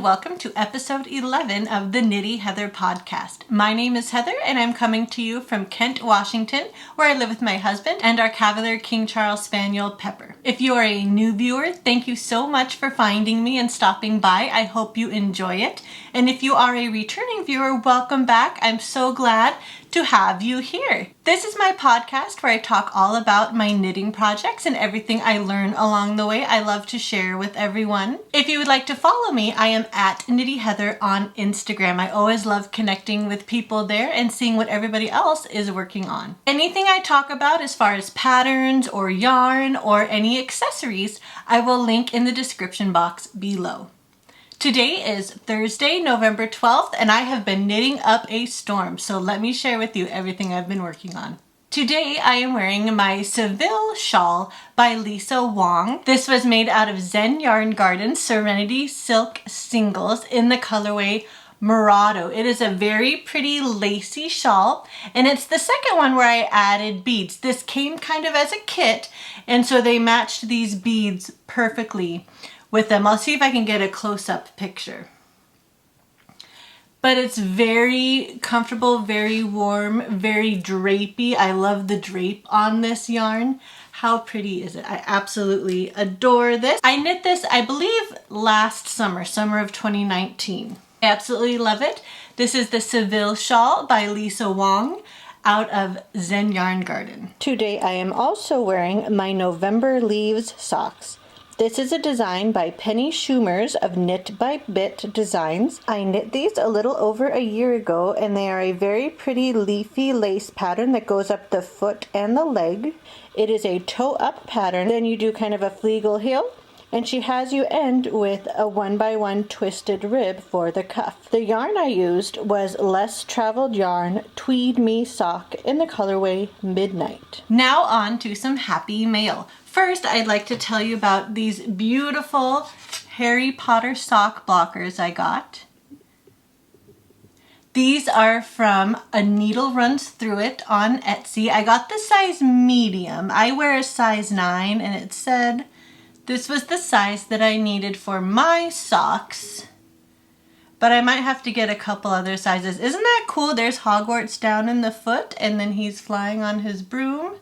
welcome to episode 11 of the Knitty Heather podcast. My name is Heather and I'm coming to you from Kent, Washington, where I live with my husband and our Cavalier King Charles Spaniel, Pepper. If you are a new viewer, thank you so much for finding me and stopping by. I hope you enjoy it. And if you are a returning viewer, welcome back. I'm so glad to have you here. This is my podcast where I talk all about my knitting projects and everything I learn along the way. I love to share with everyone. If you would like to follow me, I am at Knitty Heather on Instagram. I always love connecting with people there and seeing what everybody else is working on. Anything I talk about as far as patterns or yarn or any accessories, I will link in the description box below. Today is Thursday, November 12th, and I have been knitting up a storm, so let me share with you everything I've been working on. Today I am wearing my Seville shawl by Lisa Wong. This was made out of Zen Yarn Garden Serenity Silk Singles in the colorway Murado. It is a very pretty lacy shawl, and it's the second one where I added beads. This came kind of as a kit, and so they matched these beads perfectly with them. I'll see if I can get a close-up picture. But it's very comfortable, very warm, very drapey. I love the drape on this yarn. How pretty is it? I absolutely adore this. I knit this, I believe, last summer of 2019. I absolutely love it. This is the Seville shawl by Lisa Wong out of Zen Yarn Garden. Today I am also wearing my November Leaves socks. This is a design by Penny Schumers of Knit by Bit Designs. I knit these a little over a year ago, and they are a very pretty leafy lace pattern that goes up the foot and the leg. It is a toe-up pattern. Then you do kind of a fleagle heel, and she has you end with a 1x1 twisted rib for the cuff. The yarn I used was Less Traveled Yarn Tweed Me Sock in the colorway Midnight. Now on to some happy mail. First, I'd like to tell you about these beautiful Harry Potter sock blockers I got. These are from A Needle Runs Through It on Etsy. I got the size medium. I wear a size 9, and it said this was the size that I needed for my socks, but I might have to get a couple other sizes. Isn't that cool? There's Hogwarts down in the foot, and then he's flying on his broom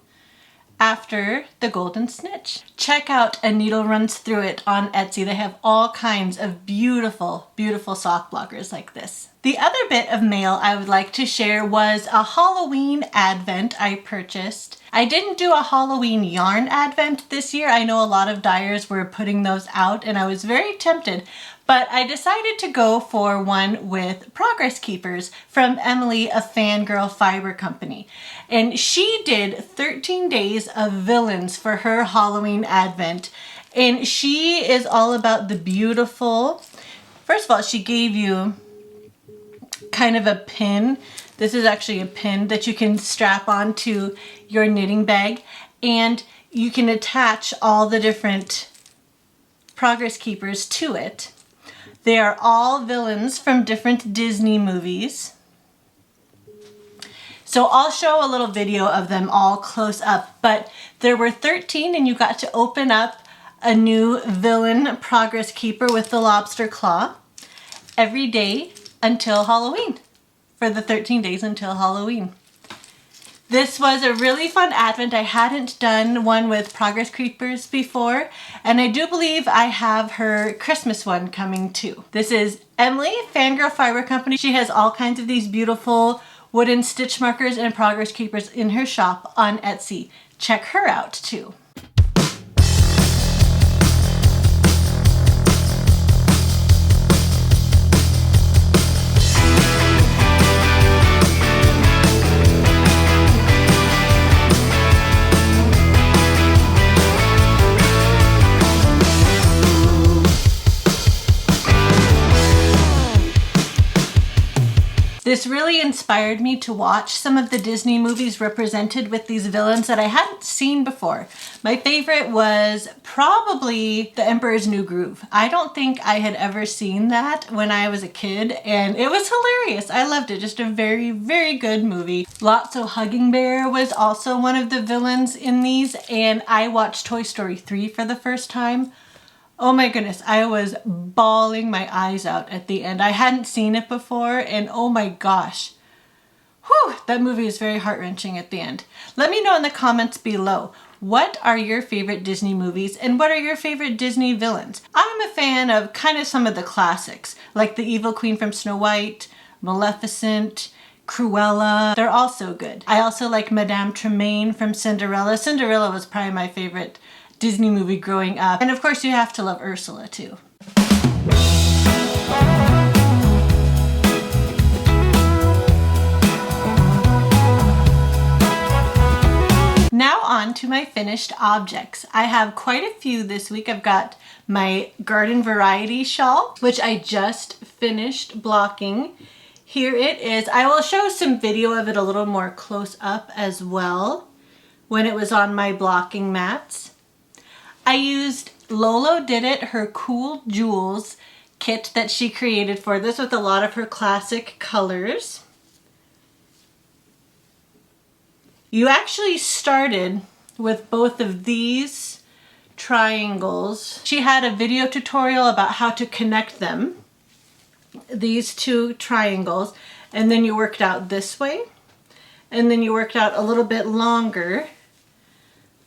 after the golden snitch. Check out A Needle Runs Through It on Etsy. They have all kinds of beautiful, beautiful sock blockers like this. The other bit of mail I would like to share was a Halloween advent I purchased. I didn't do a Halloween yarn advent this year. I know a lot of dyers were putting those out, and I was very tempted, but I decided to go for one with Progress Keepers from Emily, a Fangirl Fiber Company. And she did 13 days of villains for her Halloween advent. And she is all about the beautiful. First of all, she gave you kind of a pin. This is actually a pin that you can strap onto your knitting bag, and you can attach all the different Progress Keepers to it. They are all villains from different Disney movies. So I'll show a little video of them all close up, but there were 13, and you got to open up a new villain Progress Keeper with the lobster claw every day until Halloween, for the 13 days until Halloween. This was a really fun advent. I hadn't done one with Progress Keepers before, and I do believe I have her Christmas one coming too. This is Emily, Fangirl Fiber Company. She has all kinds of these beautiful wooden stitch markers and Progress Keepers in her shop on Etsy. Check her out too. This really inspired me to watch some of the Disney movies represented with these villains that I hadn't seen before. My favorite was probably The Emperor's New Groove. I don't think I had ever seen that when I was a kid, and it was hilarious. I loved it. Just a very, very good movie. Lotso Hugging Bear was also one of the villains in these, and I watched Toy Story 3 for the first time. Oh my goodness, I was bawling my eyes out at the end. I hadn't seen it before, and oh my gosh. Whew, that movie is very heart-wrenching at the end. Let me know in the comments below, what are your favorite Disney movies and what are your favorite Disney villains? I'm a fan of kind of some of the classics, like the Evil Queen from Snow White, Maleficent, Cruella. They're all so good. I also like Madame Tremaine from Cinderella. Cinderella was probably my favorite Disney movie growing up. And of course you have to love Ursula too. Now on to my finished objects. I have quite a few this week. I've got my garden variety shawl, which I just finished blocking. Here it is. I will show some video of it a little more close up as well when it was on my blocking mats. I used Lolo Did It, her Cool Jewels kit that she created for this with a lot of her classic colors. You actually started with both of these triangles. She had a video tutorial about how to connect them, these two triangles, and then you worked out this way, and then you worked out a little bit longer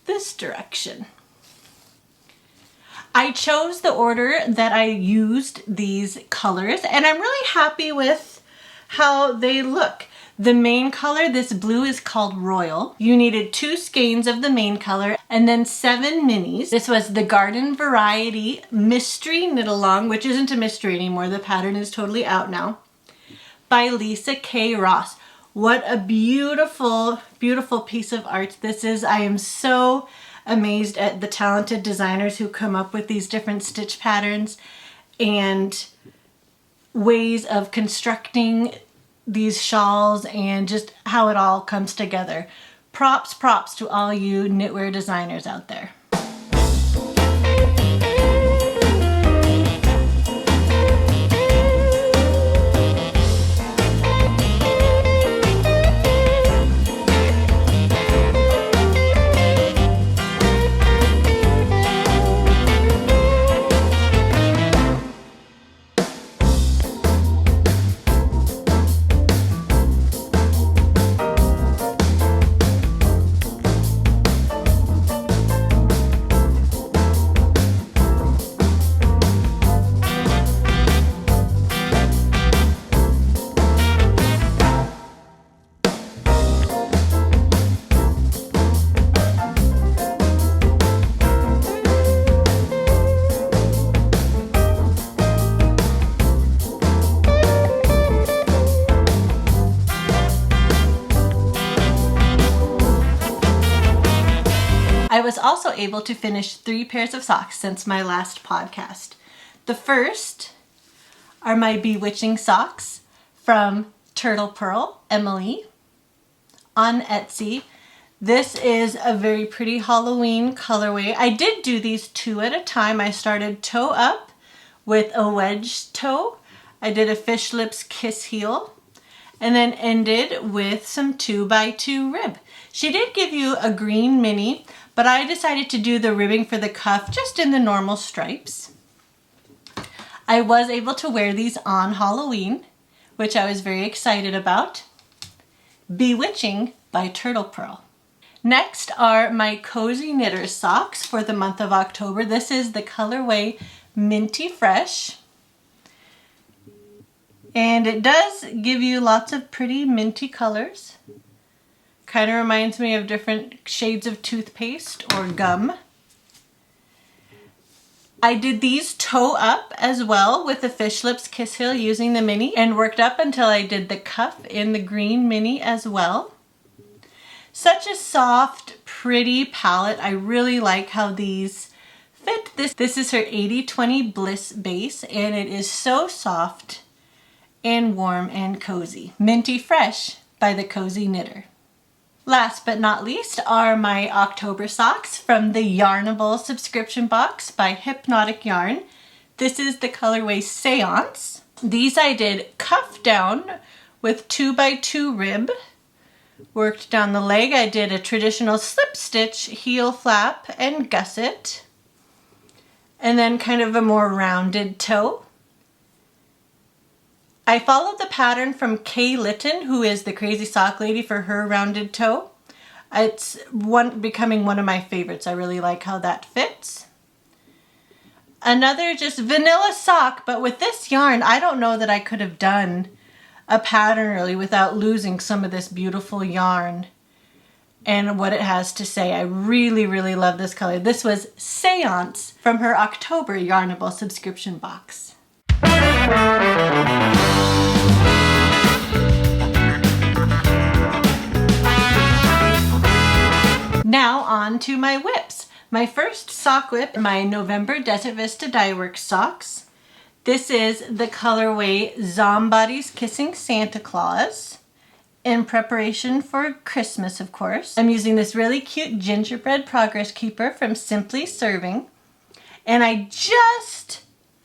this direction. I chose the order that I used these colors, and I'm really happy with how they look. The main color, this blue, is called Royal. You needed 2 skeins of the main color and then 7 minis. This was the Garden Variety Mystery Knit Along, which isn't a mystery anymore. The pattern is totally out now, by Lisa K. Ross. What a beautiful, beautiful piece of art this is. I am so amazed at the talented designers who come up with these different stitch patterns and ways of constructing these shawls and just how it all comes together. Props to all you knitwear designers out there. I was also able to finish 3 pairs of socks since my last podcast. The first are my Bewitching socks from Turtle Pearl Emily on Etsy. This is a very pretty Halloween colorway. I did do these 2 at a time. I started toe up with a wedge toe. I did a fish lips kiss heel and then ended with some 2x2 rib. She did give you a green mini, but I decided to do the ribbing for the cuff just in the normal stripes. I was able to wear these on Halloween, which I was very excited about. Bewitching by Turtle Pearl. Next are my Cozy Knitter socks for the month of October. This is the colorway Minty Fresh. And it does give you lots of pretty minty colors. Kind of reminds me of different shades of toothpaste or gum. I did these toe up as well with the fish lips kiss heel using the mini and worked up until I did the cuff in the green mini as well. Such a soft, pretty palette. I really like how these fit. This is her 80/20 Bliss base and it is so soft and warm and cozy. Minty Fresh by the Cozy Knitter. Last but not least are my October socks from the Yarnable subscription box by Hypnotic Yarn. This is the colorway Seance. These I did cuff down with 2x2 rib. Worked down the leg. I did a traditional slip stitch, heel flap, and gusset. and then kind of a more rounded toe. I followed the pattern from Kay Litton, who is the crazy sock lady, for her rounded toe. It's becoming one of my favorites. I really like how that fits. Another just vanilla sock, but with this yarn, I don't know that I could have done a pattern really without losing some of this beautiful yarn and what it has to say. I really, really love this color. This was Seance from her October Yarnable subscription box. Now on to my whips. My first sock whip, my November Desert Vista Dye Works socks. This is the colorway Zombody's Kissing Santa Claus, in preparation for Christmas, of course. I'm using this really cute gingerbread progress keeper from Simply Serving. And I just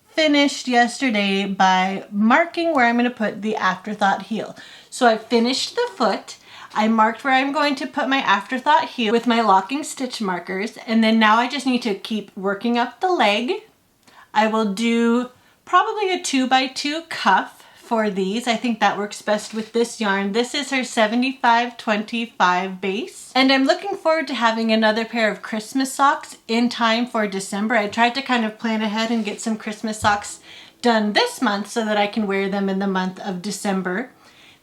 finished yesterday by marking where I'm going to put the afterthought heel. So I finished the foot. I marked where I'm going to put my afterthought heel with my locking stitch markers, and then now I just need to keep working up the leg. I will do probably a 2x2 cuff for these. I think that works best with this yarn. This is her 75-25 base, and I'm looking forward to having another pair of Christmas socks in time for December. I tried to kind of plan ahead and get some Christmas socks done this month so that I can wear them in the month of December.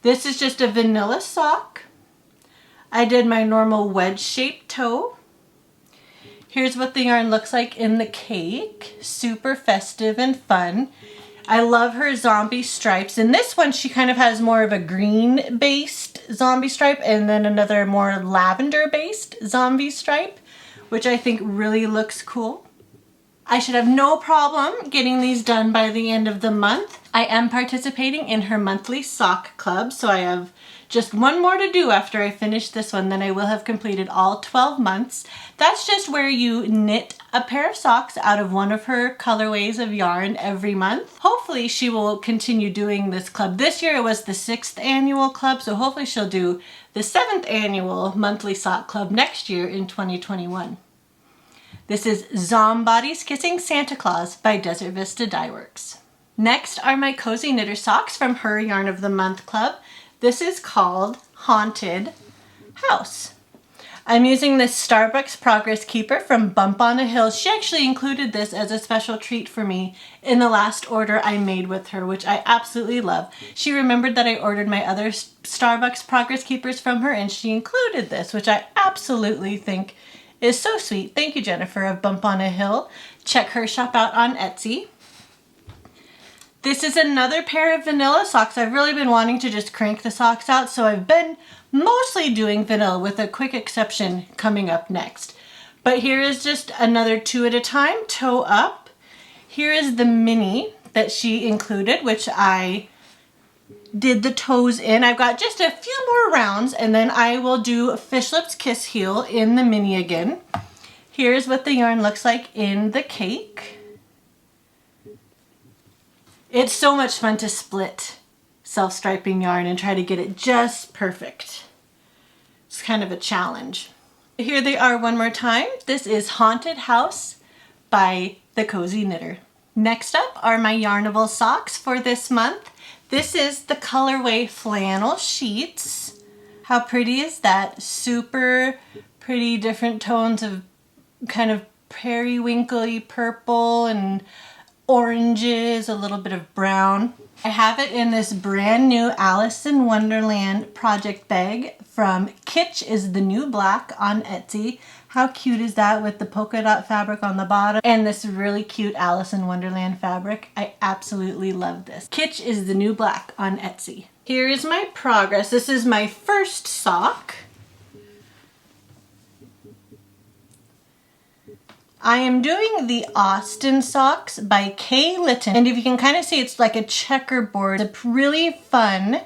This is just a vanilla sock. I did my normal wedge-shaped toe. Here's what the yarn looks like in the cake. Super festive and fun. I love her zombie stripes. In this one, she kind of has more of a green-based zombie stripe and then another more lavender-based zombie stripe, which I think really looks cool. I should have no problem getting these done by the end of the month. I am participating in her monthly sock club, so I have just one more to do after I finish this one, then I will have completed all 12 months. That's just where you knit a pair of socks out of one of her colorways of yarn every month. Hopefully she will continue doing this club. This year it was the 6th annual club, so hopefully she'll do the 7th annual monthly sock club next year in 2021. This is Zombody's Kissing Santa Claus by Desert Vista Dye Works. Next are my Cozy Knitter socks from her Yarn of the Month club. This is called Haunted House. I'm using this Starbucks Progress Keeper from Bump on a Hill. She actually included this as a special treat for me in the last order I made with her, which I absolutely love. She remembered that I ordered my other Starbucks Progress Keepers from her, and she included this, which I absolutely think is so sweet. Thank you, Jennifer of Bump on a Hill. Check her shop out on Etsy. This is another pair of vanilla socks. I've really been wanting to just crank the socks out, so I've been mostly doing vanilla with a quick exception coming up next. But here is just another 2 at a time, toe up. Here is the mini that she included, which I did the toes in. I've got just a few more rounds, and then I will do Fish Lips Kiss Heel in the mini again. Here's what the yarn looks like in the cake. It's so much fun to split self-striping yarn and try to get it just perfect. It's kind of a challenge. Here they are one more time. This is Haunted House by the Cozy Knitter. Next up are my Yarnable socks for this month. This is the colorway Flannel Sheets. How pretty is that? Super pretty different tones of kind of periwinkly purple and oranges, a little bit of brown. I have it in this brand new Alice in Wonderland project bag from Kitsch is the New Black on Etsy. How cute is that with the polka dot fabric on the bottom and this really cute Alice in Wonderland fabric? I absolutely love this. Kitsch is the New Black on Etsy. Here is my progress. This is my first sock. I am doing the Austin socks by Kay Litton, and if you can kind of see, it's like a checkerboard. It's a really fun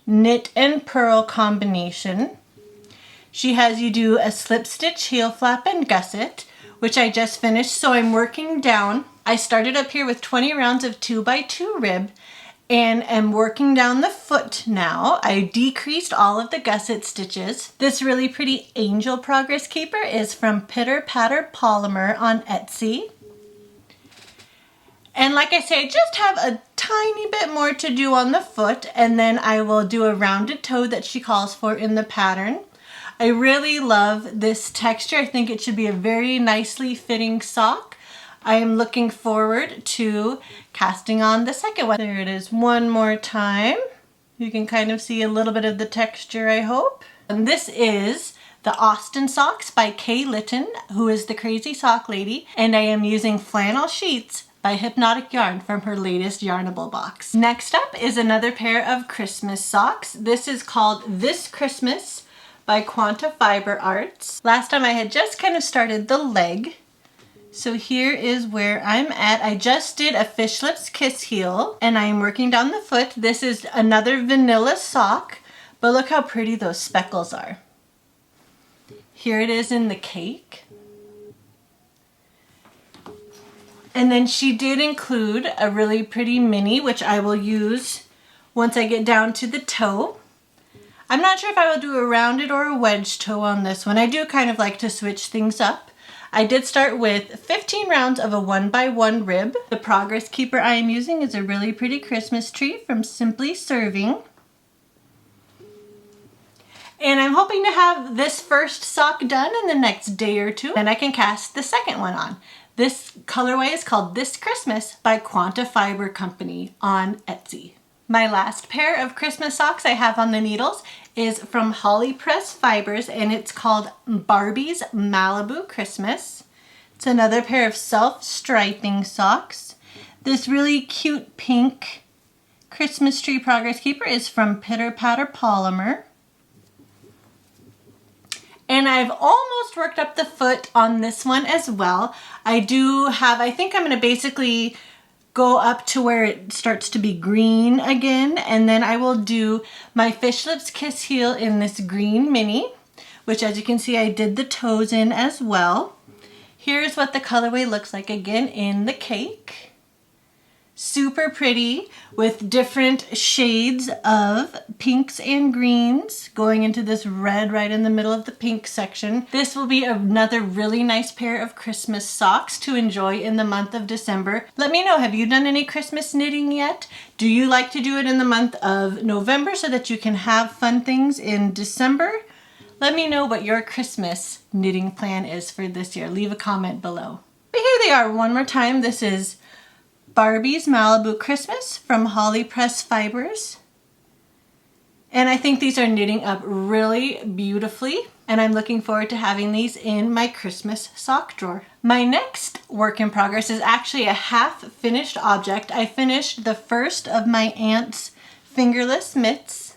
knit and purl combination. She has you do a slip stitch, heel flap, and gusset, which I just finished, so I'm working down. I started up here with 20 rounds of 2x2 rib, and am working down the foot now. I decreased all of the gusset stitches. This really pretty Angel Progress Keeper is from Pitter Patter Polymer on Etsy. And like I say, I just have a tiny bit more to do on the foot, and then I will do a rounded toe that she calls for in the pattern. I really love this texture. I think it should be a very nicely fitting sock. I am looking forward to casting on the second one. There it is one more time. You can kind of see a little bit of the texture, I hope. And this is the Austin Socks by Kay Litton, who is the crazy sock lady, and I am using flannel sheets by Hypnotic Yarn from her latest Yarnable box. Next up is another pair of Christmas socks. This is called This Christmas by Quanta Fiber Arts. Last time I had just kind of started the leg. So here is where I'm at. I just did a Fish Lips Kiss heel and I am working down the foot. This is another vanilla sock, but look how pretty those speckles are. Here it is in the cake. And then she did include a really pretty mini, which I will use once I get down to the toe. I'm not sure if I will do a rounded or a wedge toe on this one. I do kind of like to switch things up. I did start with 15 rounds of a 1x1 rib. The progress keeper I am using is a really pretty Christmas tree from Simply Serving. And I'm hoping to have this first sock done in the next day or two, and I can cast the second one on. This colorway is called This Christmas by Quanta Fiber Company on Etsy. My last pair of Christmas socks I have on the needles is from Holly Press Fibers, and it's called Barbie's Malibu Christmas. It's another pair of self-striping socks. This really cute pink Christmas tree progress keeper is from Pitter Patter Polymer. And I've almost worked up the foot on this one as well. I think I'm going to basically go up to where it starts to be green again, and then I will do my Fish Lips Kiss heel in this green mini, which as you can see I did the toes in as well. Here's what the colorway looks like again in the cake. Super pretty with different shades of pinks and greens going into this red right in the middle of the pink section. This will be another really nice pair of Christmas socks to enjoy in the month of December. Let me know, have you done any Christmas knitting yet? Do you like to do it in the month of November so that you can have fun things in December? Let me know what your Christmas knitting plan is for this year. Leave a comment below. But here they are one more time. This is Barbie's Malibu Christmas from Holly Press Fibers. And I think these are knitting up really beautifully, and I'm looking forward to having these in my Christmas sock drawer. My next work in progress is actually a half finished object. I finished the first of my aunt's fingerless mitts.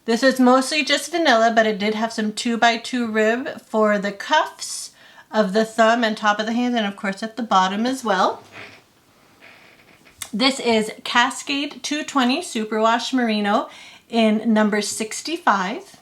This is mostly just vanilla, but it did have some 2x2 rib for the cuffs of the thumb and top of the hand, and of course at the bottom as well. This is Cascade 220 Superwash Merino in number 65.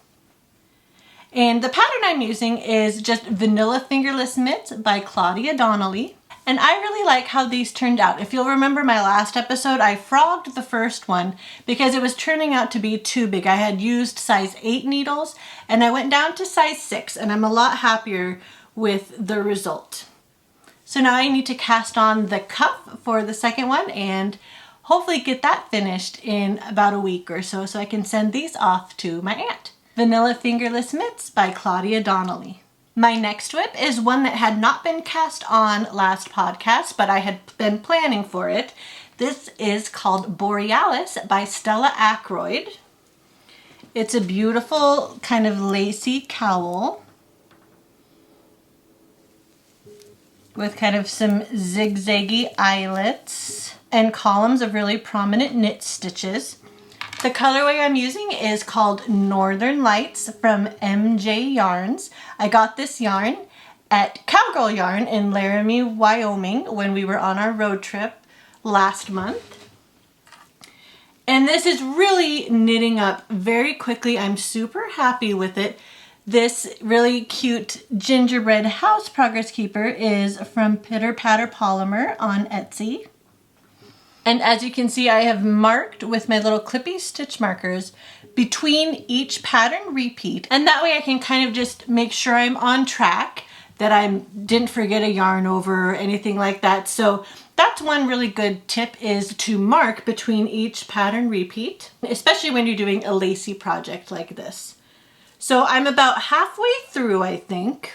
And the pattern I'm using is just Vanilla Fingerless Mitts by Claudia Donnelly. And I really like how these turned out. If you'll remember my last episode, I frogged the first one because it was turning out to be too big. I had used size 8 needles and I went down to size 6, and I'm a lot happier with the result. So now I need to cast on the cuff for the second one and hopefully get that finished in about a week or so I can send these off to my aunt. Vanilla Fingerless Mitts by Claudia Donnelly. My next whip is one that had not been cast on last podcast, but I had been planning for it. This is called Borealis by Stella Aykroyd. It's a beautiful kind of lacy cowl with kind of some zigzaggy eyelets and columns of really prominent knit stitches. The colorway I'm using is called Northern Lights from MJ Yarns. I got this yarn at Cowgirl Yarn in Laramie, Wyoming when we were on our road trip last month. And this is really knitting up very quickly. I'm super happy with it. This really cute gingerbread house progress keeper is from Pitter Patter Polymer on Etsy. And as you can see, I have marked with my little clippy stitch markers between each pattern repeat. And that way I can kind of just make sure I'm on track. that I didn't forget a yarn over or anything like that. So that's one really good tip, is to mark between each pattern repeat, especially when you're doing a lacy project like this. So I'm about halfway through, I think.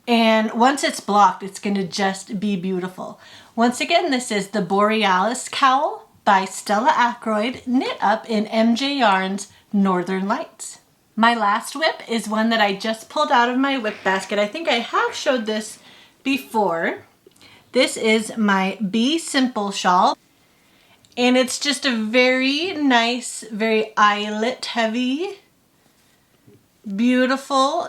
And once it's blocked, it's going to just be beautiful. Once again, this is the Borealis Cowl by Stella Aykroyd, knit up in MJ Yarn's Northern Lights. My last whip is one that I just pulled out of my whip basket. I think I have showed this before. This is my Be Simple shawl. And it's just a very nice, very eyelet heavy, beautiful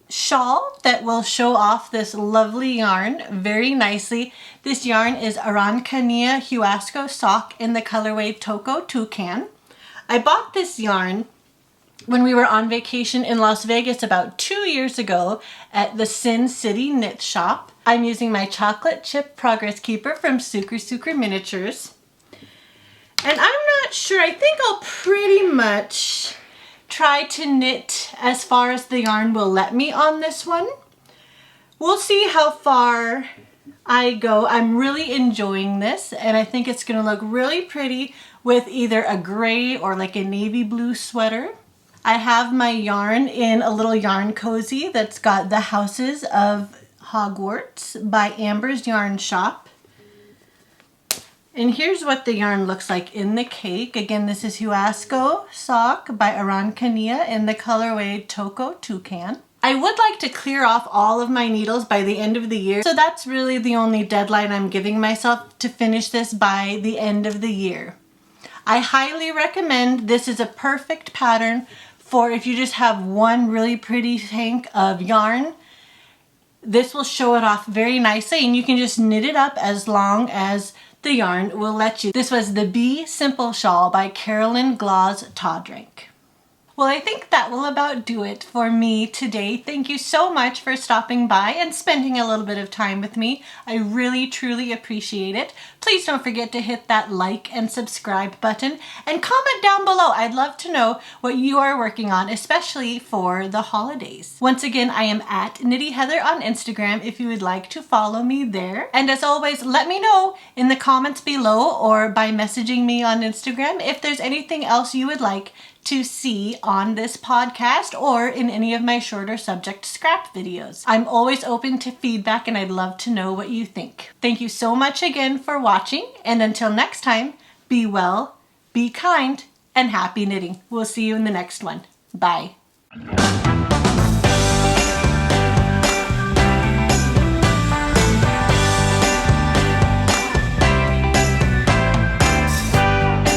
shawl that will show off this lovely yarn very nicely. This yarn is Arancania Huasco Sock in the colorway Toco Toucan. I bought this yarn when we were on vacation in Las Vegas about 2 years ago at the Sin City Knit Shop. I'm using my chocolate chip progress keeper from Sucre Miniatures. And I'm not sure, I think I'll pretty much try to knit as far as the yarn will let me on this one. We'll see how far I go. I'm really enjoying this, and I think it's gonna look really pretty with either a gray or like a navy blue sweater. I have my yarn in a little yarn cozy that's got the Houses of Hogwarts by Amber's Yarn Shop. And here's what the yarn looks like in the cake. Again, this is Huasco Sock by Arancania in the colorway Toco Toucan. I would like to clear off all of my needles by the end of the year, so that's really the only deadline I'm giving myself, to finish this by the end of the year. I highly recommend. This is a perfect pattern for if you just have one really pretty hank of yarn. This will show it off very nicely, and you can just knit it up as long as the yarn will let you. This was the Be Simple shawl by Carolyn Glaus Todrank. Well, I think that will about do it for me today. Thank you so much for stopping by and spending a little bit of time with me. I really, truly appreciate it. Please don't forget to hit that like and subscribe button and comment down below. I'd love to know what you are working on, especially for the holidays. Once again, I am at Knitty Heather on Instagram if you would like to follow me there. And as always, let me know in the comments below or by messaging me on Instagram if there's anything else you would like to see on this podcast or in any of my shorter subject scrap videos. I'm always open to feedback, and I'd love to know what you think. Thank you so much again for watching, and until next time, be well, be kind, and happy knitting. We'll see you in the next one. Bye.